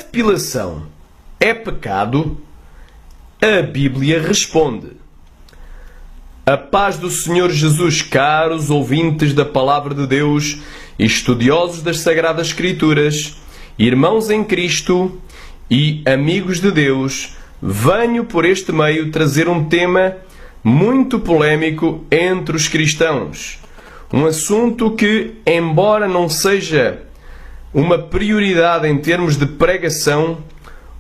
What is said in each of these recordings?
depilação é pecado? A Bíblia responde. A paz do Senhor Jesus, caros ouvintes da Palavra de Deus, estudiosos das Sagradas Escrituras, irmãos em Cristo e amigos de Deus, venho por este meio trazer um tema muito polémico entre os cristãos. Um assunto que, embora não seja uma prioridade em termos de pregação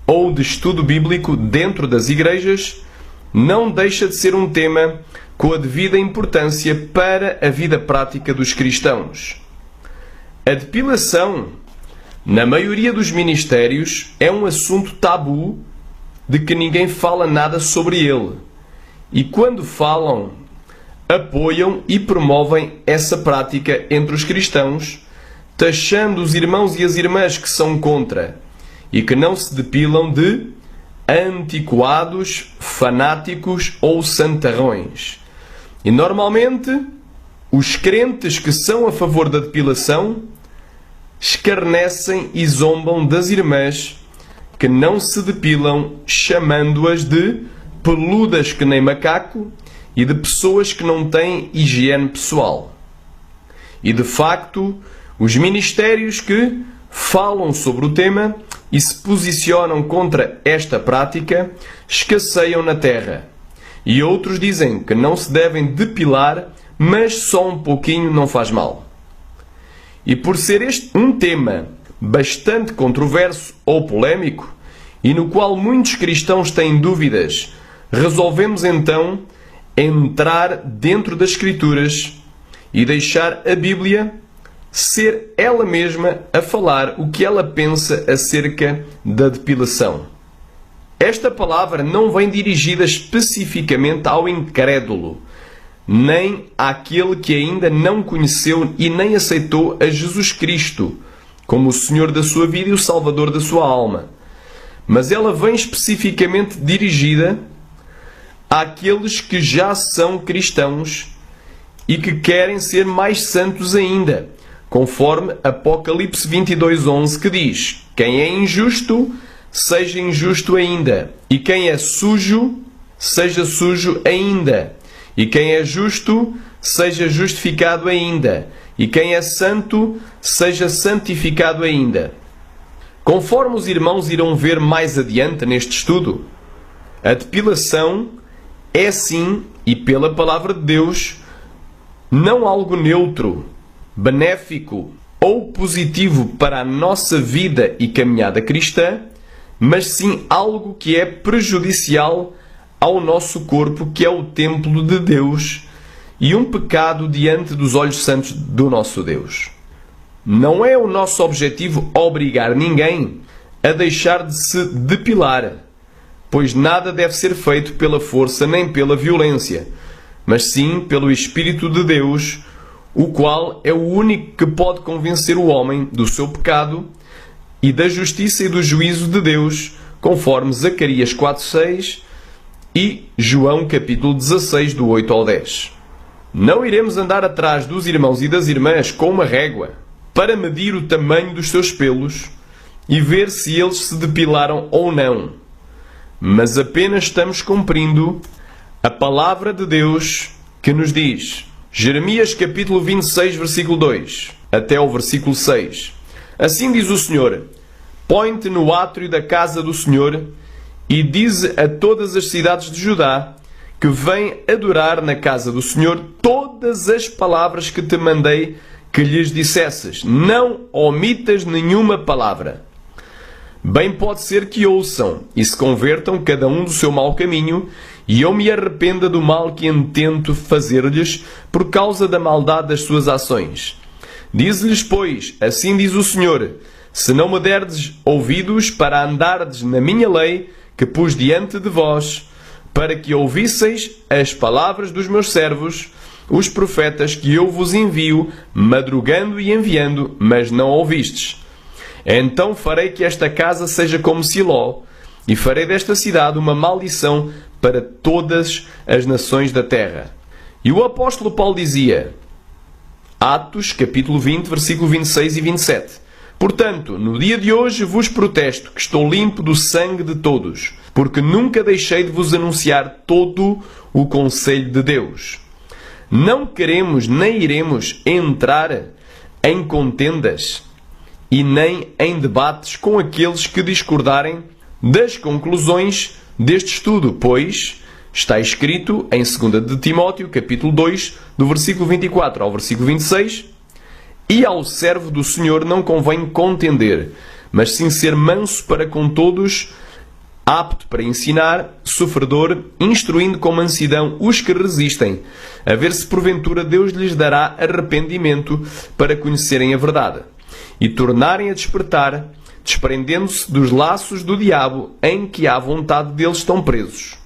ou de estudo bíblico dentro das igrejas, não deixa de ser um tema com a devida importância para a vida prática dos cristãos. A depilação, na maioria dos ministérios, é um assunto tabu de que ninguém fala nada sobre ele. E quando falam, apoiam e promovem essa prática entre os cristãos, taxando os irmãos e as irmãs que são contra e que não se depilam de antiquados, fanáticos ou santarrões. E normalmente, os crentes que são a favor da depilação escarnecem e zombam das irmãs que não se depilam, chamando-as de peludas que nem macaco e de pessoas que não têm higiene pessoal. E de facto, os ministérios que falam sobre o tema e se posicionam contra esta prática escasseiam na terra. E outros dizem que não se devem depilar, mas só um pouquinho não faz mal. E por ser este um tema bastante controverso ou polémico, e no qual muitos cristãos têm dúvidas, resolvemos então entrar dentro das Escrituras e deixar a Bíblia ser ela mesma a falar o que ela pensa acerca da depilação. Esta palavra não vem dirigida especificamente ao incrédulo, nem àquele que ainda não conheceu e nem aceitou a Jesus Cristo como o Senhor da sua vida e o Salvador da sua alma. Mas ela vem especificamente dirigida àqueles que já são cristãos e que querem ser mais santos ainda, conforme Apocalipse 22:11, que diz: quem é injusto, seja injusto ainda, e quem é sujo, seja sujo ainda, e quem é justo, seja justificado ainda, e quem é santo, seja santificado ainda. Conforme os irmãos irão ver mais adiante neste estudo, a depilação é sim, e pela Palavra de Deus, não algo neutro, benéfico ou positivo para a nossa vida e caminhada cristã, mas sim algo que é prejudicial ao nosso corpo, que é o templo de Deus, e um pecado diante dos olhos santos do nosso Deus. Não é o nosso objetivo obrigar ninguém a deixar de se depilar, pois nada deve ser feito pela força nem pela violência, mas sim pelo Espírito de Deus, o qual é o único que pode convencer o homem do seu pecado e da justiça e do juízo de Deus, conforme Zacarias 4:6 e João capítulo 16, do 8 ao 10. Não iremos andar atrás dos irmãos e das irmãs com uma régua para medir o tamanho dos seus pelos e ver se eles se depilaram ou não, mas apenas estamos cumprindo a palavra de Deus que nos diz, Jeremias capítulo 26, versículo 2, até o versículo 6. Assim diz o Senhor: põe-te no átrio da casa do Senhor e dize a todas as cidades de Judá que vêm adorar na casa do Senhor todas as palavras que te mandei que lhes dissesses. Não omitas nenhuma palavra. Bem pode ser que ouçam e se convertam cada um do seu mau caminho, e eu me arrependa do mal que intento fazer-lhes por causa da maldade das suas ações. Diz-lhes, pois, assim diz o Senhor: se não me derdes ouvidos para andardes na minha lei que pus diante de vós, para que ouvisseis as palavras dos meus servos, os profetas que eu vos envio, madrugando e enviando, mas não ouvistes. Então farei que esta casa seja como Siló, e farei desta cidade uma maldição para todas as nações da terra. E o apóstolo Paulo dizia, Atos, capítulo 20, versículo 26 e 27, Portanto, no dia de hoje vos protesto que estou limpo do sangue de todos, porque nunca deixei de vos anunciar todo o conselho de Deus. Não queremos nem iremos entrar em contendas e nem em debates com aqueles que discordarem das conclusões deste estudo, pois está escrito em 2 de Timóteo, capítulo 2, do versículo 24 ao versículo 26, e ao servo do Senhor não convém contender, mas sim ser manso para com todos, apto para ensinar, sofredor, instruindo com mansidão os que resistem, a ver se porventura Deus lhes dará arrependimento para conhecerem a verdade, e tornarem a despertar, desprendendo-se dos laços do diabo em que à vontade deles estão presos.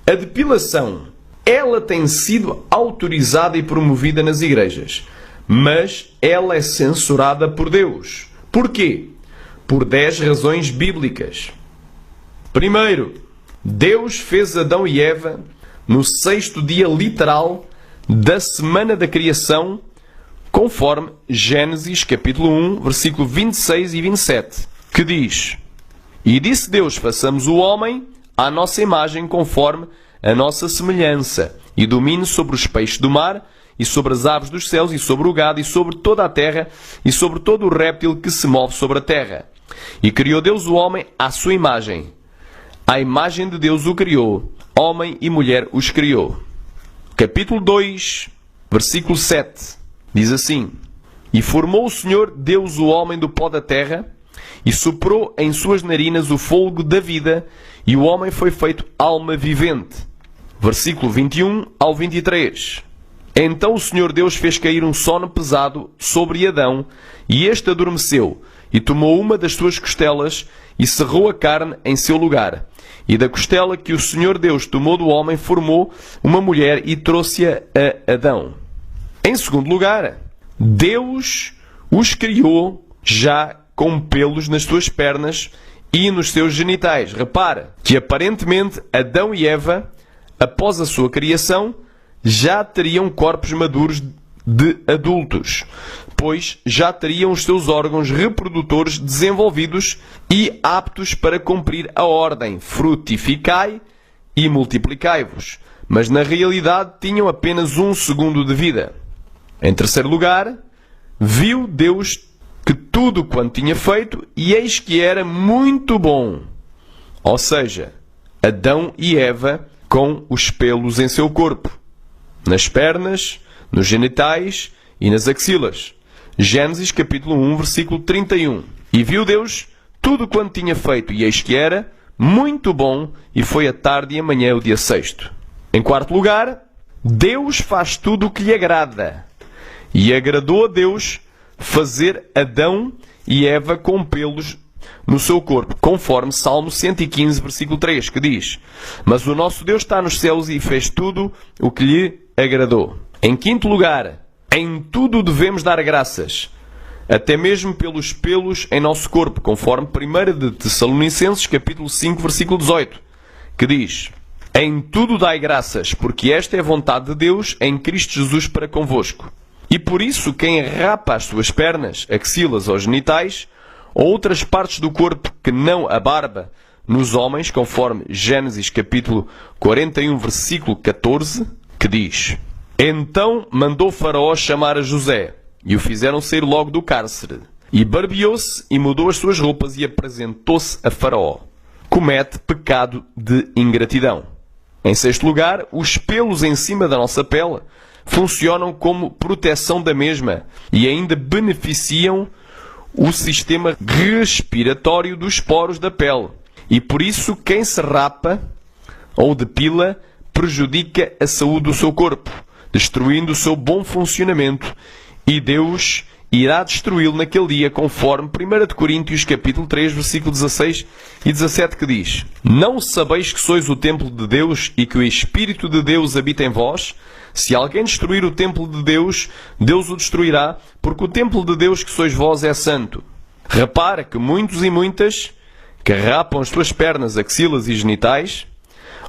A depilação, ela tem sido autorizada e promovida nas igrejas, mas ela é censurada por Deus. Porquê? Por 10 razões bíblicas. Primeiro, Deus fez Adão e Eva no 6º dia literal da semana da criação, conforme Gênesis capítulo 1, versículo 26 e 27, que diz: E disse Deus, façamos o homem à nossa imagem, conforme a nossa semelhança, e domine sobre os peixes do mar, e sobre as aves dos céus, e sobre o gado, e sobre toda a terra, e sobre todo o réptil que se move sobre a terra. E criou Deus o homem à sua imagem. À imagem de Deus o criou, homem e mulher os criou. Capítulo 2, versículo 7, diz assim: E formou o Senhor Deus o homem do pó da terra, e soprou em suas narinas o fôlego da vida, e o homem foi feito alma vivente. Versículo 21 ao 23. Então o Senhor Deus fez cair um sono pesado sobre Adão, e este adormeceu, e tomou uma das suas costelas, e cerrou a carne em seu lugar. E da costela que o Senhor Deus tomou do homem, formou uma mulher e trouxe-a a Adão. Em segundo lugar, Deus os criou já com pelos nas suas pernas e nos seus genitais. Repara que aparentemente Adão e Eva, após a sua criação, já teriam corpos maduros de adultos, pois já teriam os seus órgãos reprodutores desenvolvidos e aptos para cumprir a ordem: frutificai e multiplicai-vos. Mas na realidade tinham apenas 1 segundo de vida. Em terceiro lugar, viu Deus que tudo quanto tinha feito, e eis que era muito bom. Ou seja, Adão e Eva com os pelos em seu corpo, nas pernas, nos genitais e nas axilas. Gênesis capítulo 1, versículo 31. E viu Deus tudo quanto tinha feito, e eis que era muito bom, e foi a tarde e a manhã o dia 6º. Em quarto lugar, Deus faz tudo o que lhe agrada. E agradou a Deus fazer Adão e Eva com pelos no seu corpo, conforme Salmo 115, versículo 3, que diz: Mas o nosso Deus está nos céus e fez tudo o que lhe agradou. Em quinto lugar, em tudo devemos dar graças, até mesmo pelos pelos em nosso corpo, conforme 1 de Tessalonicenses, capítulo 5, versículo 18, que diz: Em tudo dai graças, porque esta é a vontade de Deus em Cristo Jesus para convosco. E por isso quem rapa as suas pernas, axilas ou genitais, ou outras partes do corpo que não a barba, nos homens, conforme Gênesis capítulo 41, versículo 14, que diz: Então mandou Faraó chamar a José, e o fizeram sair logo do cárcere. E barbeou-se e mudou as suas roupas e apresentou-se a Faraó. Comete pecado de ingratidão. Em sexto lugar, os pelos em cima da nossa pele funcionam como proteção da mesma e ainda beneficiam o sistema respiratório dos poros da pele. E por isso quem se rapa ou depila prejudica a saúde do seu corpo, destruindo o seu bom funcionamento, e Deus irá destruí-lo naquele dia, conforme 1 de Coríntios capítulo 3, versículo 16 e 17, que diz: Não sabeis que sois o templo de Deus e que o Espírito de Deus habita em vós? Se alguém destruir o templo de Deus, Deus o destruirá, porque o templo de Deus que sois vós é santo. Repara que muitos e muitas que rapam as suas pernas, axilas e genitais,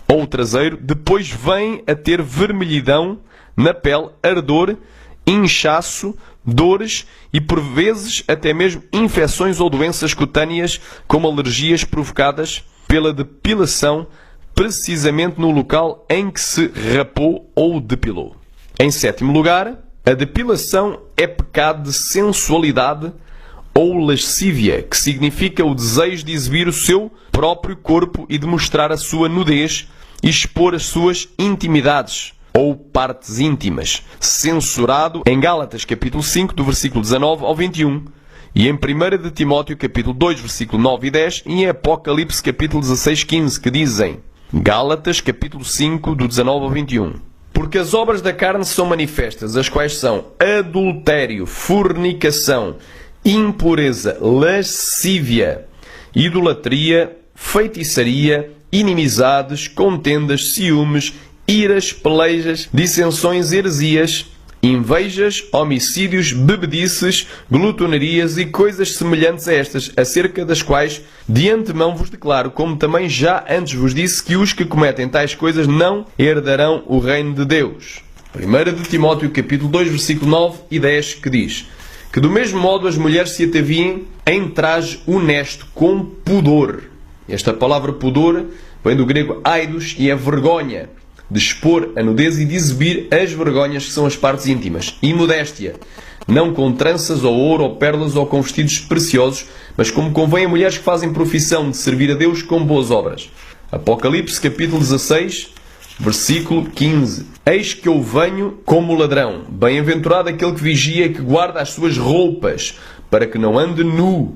ou o traseiro, depois vêm a ter vermelhidão na pele, ardor, inchaço, dores e, por vezes, até mesmo infecções ou doenças cutâneas, como alergias provocadas pela depilação, precisamente no local em que se rapou ou depilou. Em sétimo lugar, a depilação é pecado de sensualidade ou lascívia, que significa o desejo de exibir o seu próprio corpo e de mostrar a sua nudez e expor as suas intimidades ou partes íntimas, censurado em Gálatas capítulo 5, do versículo 19 ao 21, e em 1 de Timóteo capítulo 2, versículo 9 e 10, e em Apocalipse capítulo 16, 15, que dizem, Gálatas capítulo 5, do 19 ao 21. Porque as obras da carne são manifestas, as quais são adultério, fornicação, impureza, lascívia, idolatria, feitiçaria, inimizades, contendas, ciúmes, iras, pelejas, dissensões, heresias, invejas, homicídios, bebedices, glutonarias e coisas semelhantes a estas, acerca das quais de antemão vos declaro, como também já antes vos disse, que os que cometem tais coisas não herdarão o reino de Deus. 1 de Timóteo capítulo 2, versículo 9 e 10, que diz que do mesmo modo as mulheres se ataviem em traje honesto, com pudor. Esta palavra pudor vem do grego aidos e é vergonha, de expor a nudez e de exibir as vergonhas que são as partes íntimas. E modéstia, não com tranças ou ouro ou pérolas ou com vestidos preciosos, mas como convém a mulheres que fazem profissão de servir a Deus com boas obras. Apocalipse capítulo 16, versículo 15. Eis que eu venho como ladrão. Bem-aventurado aquele que vigia e que guarda as suas roupas, para que não ande nu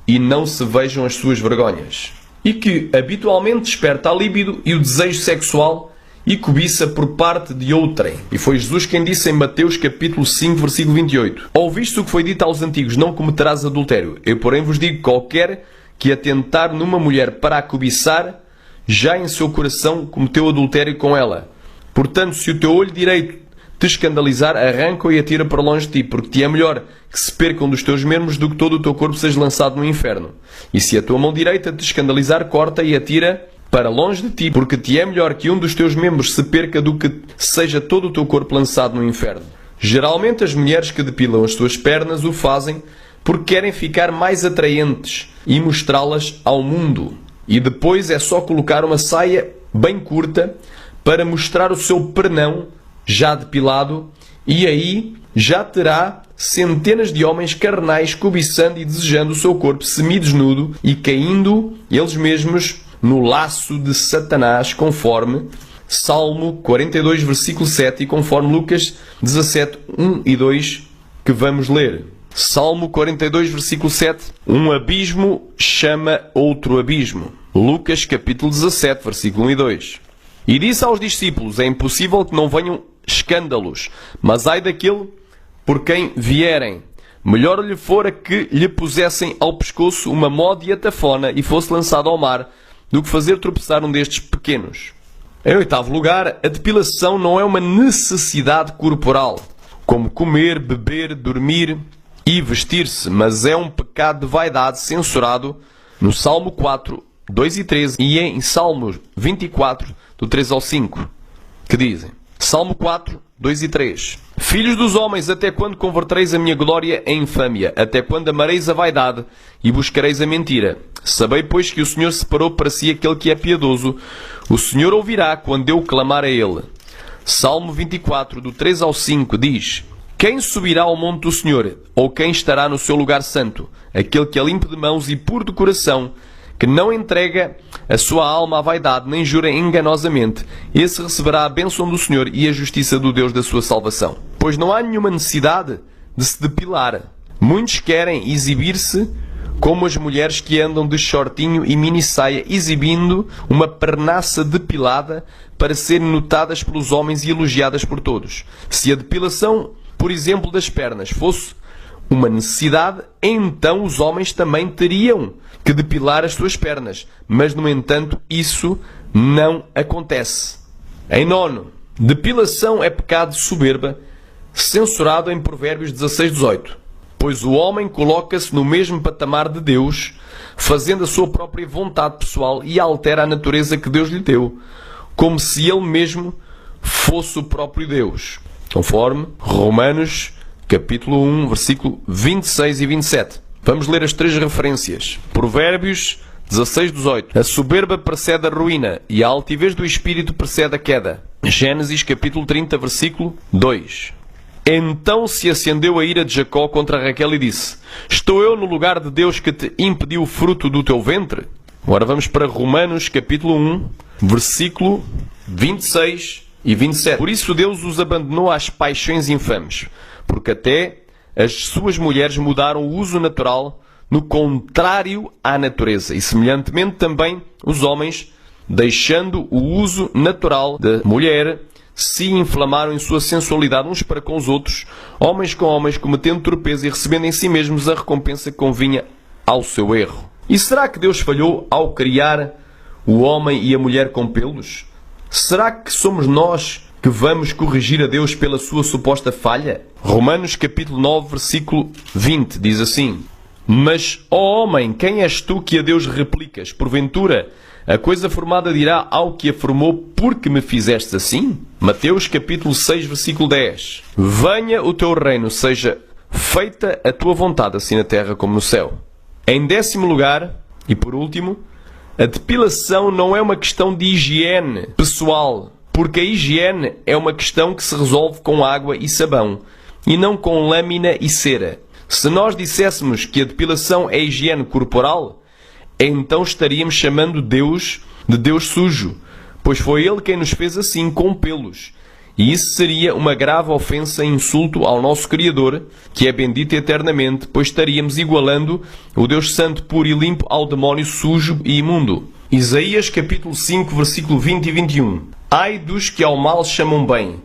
e não se vejam as suas vergonhas. E que habitualmente desperta a líbido e o desejo sexual e cobiça por parte de outrem. E foi Jesus quem disse em Mateus capítulo 5, versículo 28. Ouviste o que foi dito aos antigos, não cometerás adultério. Eu, porém, vos digo, qualquer que atentar numa mulher para a cobiçar, já em seu coração cometeu adultério com ela. Portanto, se o teu olho direito te escandalizar, arranca-o e atira para longe de ti, porque te é melhor que se percam dos teus membros do que todo o teu corpo seja lançado no inferno. E se a tua mão direita te escandalizar, corta e atira para longe de ti, porque te é melhor que um dos teus membros se perca do que seja todo o teu corpo lançado no inferno. Geralmente as mulheres que depilam as suas pernas o fazem porque querem ficar mais atraentes e mostrá-las ao mundo. E depois é só colocar uma saia bem curta para mostrar o seu pernão já depilado, e aí já terá centenas de homens carnais cobiçando e desejando o seu corpo semidesnudo e caindo eles mesmos no laço de Satanás, conforme Salmo 42, versículo 7 e conforme Lucas 17, 1 e 2, que vamos ler. Salmo 42, versículo 7. Um abismo chama outro abismo. Lucas capítulo 17, versículo 1 e 2. E disse aos discípulos, é impossível que não venham escândalos, mas ai daquele por quem vierem. Melhor lhe fora que lhe pusessem ao pescoço uma mó de atafona e fosse lançado ao mar, do que fazer tropeçar um destes pequenos. Em oitavo lugar, a depilação não é uma necessidade corporal, como comer, beber, dormir e vestir-se, mas é um pecado de vaidade censurado no Salmo 4, 2 e 13 e em Salmos 24, do 3 ao 5, que dizem: Salmo 4, 2 e 3. Filhos dos homens, até quando convertereis a minha glória em infâmia? Até quando amareis a vaidade e buscareis a mentira? Sabei, pois, que o Senhor separou para si aquele que é piedoso. O Senhor ouvirá quando eu clamar a ele. Salmo 24, do 3 ao 5, diz: Quem subirá ao monte do Senhor? Ou quem estará no seu lugar santo? Aquele que é limpo de mãos e puro de coração, que não entrega a sua alma à vaidade, nem jura enganosamente, esse receberá a bênção do Senhor e a justiça do Deus da sua salvação. Pois não há nenhuma necessidade de se depilar. Muitos querem exibir-se como as mulheres que andam de shortinho e mini-saia, exibindo uma pernaça depilada para serem notadas pelos homens e elogiadas por todos. Se a depilação, por exemplo, das pernas fosse uma necessidade, então os homens também teriam que depilar as suas pernas. Mas, no entanto, isso não acontece. Em nono, depilação é pecado de soberba, censurado em Provérbios 16, 18. Pois o homem coloca-se no mesmo patamar de Deus, fazendo a sua própria vontade pessoal e altera a natureza que Deus lhe deu, como se ele mesmo fosse o próprio Deus. Conforme Romanos capítulo 1, versículo 26 e 27. Vamos ler as 3 referências. Provérbios 16:18. A soberba precede a ruína e a altivez do espírito precede a queda. Gênesis capítulo 30, versículo 2. Então se acendeu a ira de Jacó contra Raquel e disse: Estou eu no lugar de Deus que te impediu o fruto do teu ventre? Agora vamos para Romanos capítulo 1, versículo 26 e 27. Por isso Deus os abandonou às paixões infames, porque até as suas mulheres mudaram o uso natural no contrário à natureza. E semelhantemente também os homens, deixando o uso natural da mulher, se inflamaram em sua sensualidade uns para com os outros, homens com homens, cometendo torpeza e recebendo em si mesmos a recompensa que convinha ao seu erro. E será que Deus falhou ao criar o homem e a mulher com pelos? Será que somos nós que vamos corrigir a Deus pela sua suposta falha? Romanos capítulo 9, versículo 20 diz assim: Mas, ó homem, quem és tu que a Deus replicas? Porventura, a coisa formada dirá ao que a formou: porque me fizeste assim? Mateus capítulo 6, versículo 10. Venha o teu reino, seja feita a tua vontade, assim na terra como no céu. Em 10º lugar, e por último, a depilação não é uma questão de higiene pessoal, porque a higiene é uma questão que se resolve com água e sabão, e não com lâmina e cera. Se nós disséssemos que a depilação é higiene corporal, então estaríamos chamando Deus de Deus sujo, pois foi Ele quem nos fez assim, com pelos. E isso seria uma grave ofensa e insulto ao nosso Criador, que é bendito eternamente, pois estaríamos igualando o Deus Santo, puro e limpo ao demónio sujo e imundo. Isaías capítulo 5, versículo 20 e 21. Ai dos que ao mal chamam bem,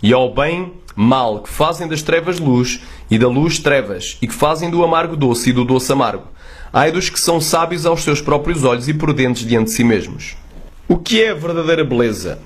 e ao bem mal, que fazem das trevas luz, e da luz trevas, e que fazem do amargo doce e do doce amargo. Ai dos que são sábios aos seus próprios olhos e prudentes diante de si mesmos. O que é a verdadeira beleza?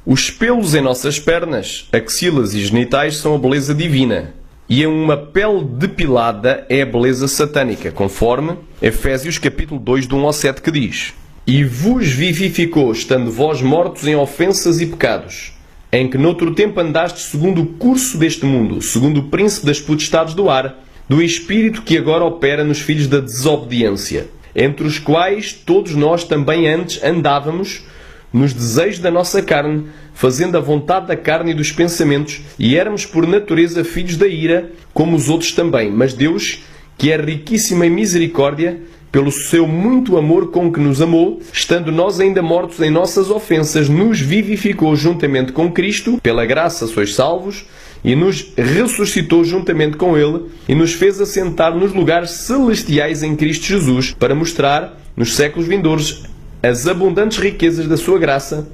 Os pelos em nossas pernas, axilas e genitais são a beleza divina, e uma pele depilada é a beleza satânica, conforme Efésios capítulo 2, do 1 ao 7, que diz: E vos vivificou, estando vós mortos em ofensas e pecados, em que noutro tempo andastes segundo o curso deste mundo, segundo o príncipe das potestades do ar, do espírito que agora opera nos filhos da desobediência, entre os quais todos nós também antes andávamos nos desejos da nossa carne, fazendo a vontade da carne e dos pensamentos, e éramos por natureza filhos da ira, como os outros também. Mas Deus, que é riquíssimo em misericórdia, pelo seu muito amor com que nos amou, estando nós ainda mortos em nossas ofensas, nos vivificou juntamente com Cristo, pela graça sois salvos, e nos ressuscitou juntamente com Ele, e nos fez assentar nos lugares celestiais em Cristo Jesus, para mostrar, nos séculos vindouros, as abundantes riquezas da sua graça,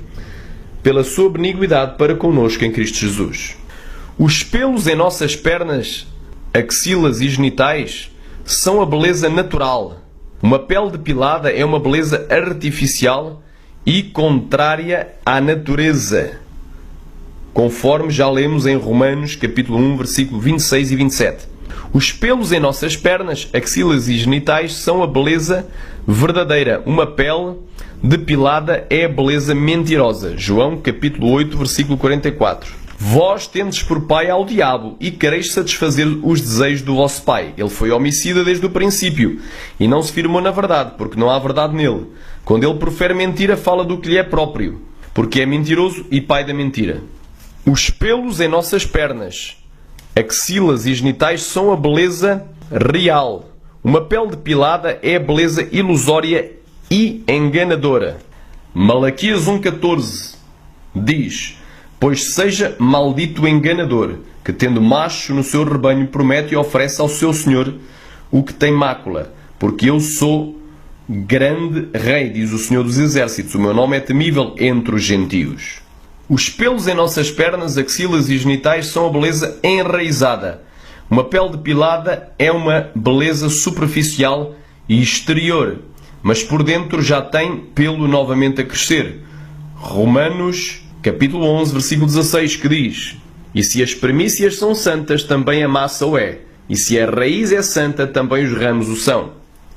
pela sua benignidade para conosco em Cristo Jesus. Os pelos em nossas pernas, axilas e genitais são a beleza natural. Uma pele depilada é uma beleza artificial e contrária à natureza, conforme já lemos em Romanos capítulo 1, versículo 26 e 27. Os pelos em nossas pernas, axilas e genitais são a beleza verdadeira. Uma pele depilada é a beleza mentirosa. João capítulo 8, versículo 44. Vós tendes por pai ao diabo e quereis satisfazer os desejos do vosso pai. Ele foi homicida desde o princípio e não se firmou na verdade, porque não há verdade nele. Quando ele profere mentira, fala do que lhe é próprio, porque é mentiroso e pai da mentira. Os pelos em nossas pernas, axilas e genitais são a beleza real. Uma pele depilada é a beleza ilusória e enganadora. Malaquias 1,14 diz: Pois seja maldito o enganador, que tendo macho no seu rebanho promete e oferece ao seu senhor o que tem mácula, porque eu sou grande rei, diz o Senhor dos Exércitos, o meu nome é temível entre os gentios. Os pelos em nossas pernas, axilas e genitais são a beleza enraizada. Uma pele depilada é uma beleza superficial e exterior, mas por dentro já tem pelo novamente a crescer. Romanos capítulo 11, versículo 16, que diz: E se as primícias são santas, também a massa o é. E se a raiz é santa, também os ramos o são.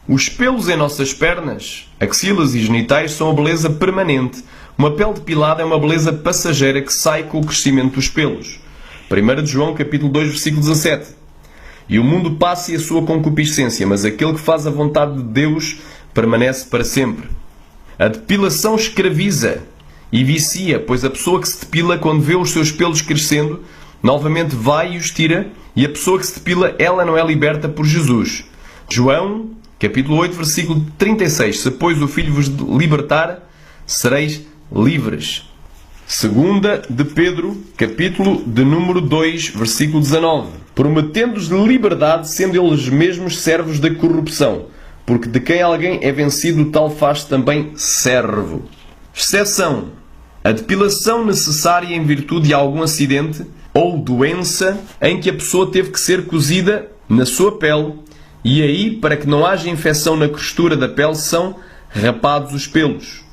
Os pelos em nossas pernas, axilas e genitais são a beleza permanente. Uma pele depilada é uma beleza passageira que sai com o crescimento dos pelos. 1 João capítulo 2, versículo 17. e o mundo passa e a sua concupiscência, mas aquele que faz a vontade de Deus permanece para sempre. A depilação escraviza e vicia, pois a pessoa que se depila, quando vê os seus pelos crescendo, novamente vai e os tira, e a pessoa que se depila, ela não é liberta por Jesus. João, capítulo 8, versículo 36. Se, pois, o Filho vos libertar, sereis livres. Segunda de Pedro, capítulo de número 2, versículo 19. Prometendo-os liberdade, sendo eles mesmos servos da corrupção, porque de quem alguém é vencido, tal faz também servo. Exceção: a depilação necessária em virtude de algum acidente ou doença em que a pessoa teve que ser cozida na sua pele, e aí, para que não haja infecção na costura da pele, são rapados os pelos.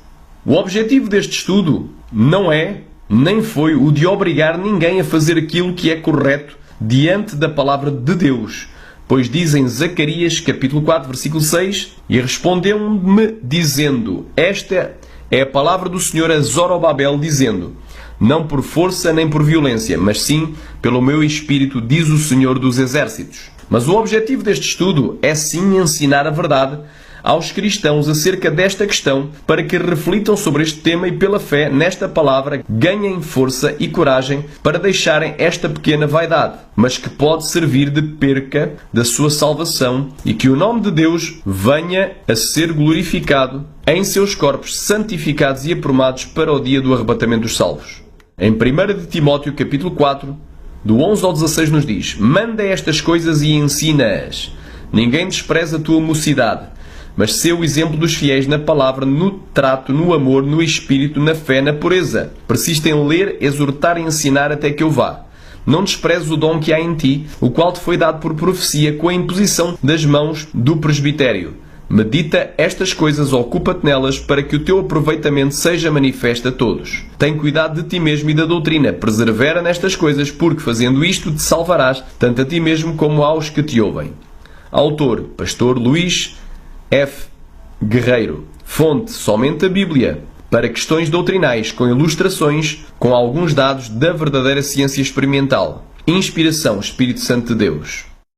O objetivo deste estudo não é, nem foi, o de obrigar ninguém a fazer aquilo que é correto diante da palavra de Deus, pois diz em Zacarias, capítulo 4, versículo 6, e respondeu-me dizendo: esta é a palavra do Senhor a Zorobabel, dizendo: não por força nem por violência, mas sim pelo meu Espírito, diz o Senhor dos Exércitos. Mas o objetivo deste estudo é sim ensinar a verdade aos cristãos acerca desta questão, para que reflitam sobre este tema e, pela fé nesta palavra, ganhem força e coragem para deixarem esta pequena vaidade, mas que pode servir de perca da sua salvação, e que o nome de Deus venha a ser glorificado em seus corpos santificados e aprumados para o dia do arrebatamento dos salvos. Em 1 de Timóteo, capítulo 4, do 11 ao 16, nos diz: manda estas coisas e ensina-as. Ninguém despreza a tua mocidade, mas sê o exemplo dos fiéis na palavra, no trato, no amor, no espírito, na fé, na pureza. Persiste em ler, exortar e ensinar até que eu vá. Não desprezes o dom que há em ti, o qual te foi dado por profecia, com a imposição das mãos do presbitério. Medita estas coisas, ocupa-te nelas, para que o teu aproveitamento seja manifesto a todos. Tem cuidado de ti mesmo e da doutrina, persevera nestas coisas, porque fazendo isto te salvarás, tanto a ti mesmo como aos que te ouvem. Autor: Pastor Luís F. Guerreiro. Fonte: somente a Bíblia. Para questões doutrinais, com ilustrações, com alguns dados da verdadeira ciência experimental. Inspiração: Espírito Santo de Deus.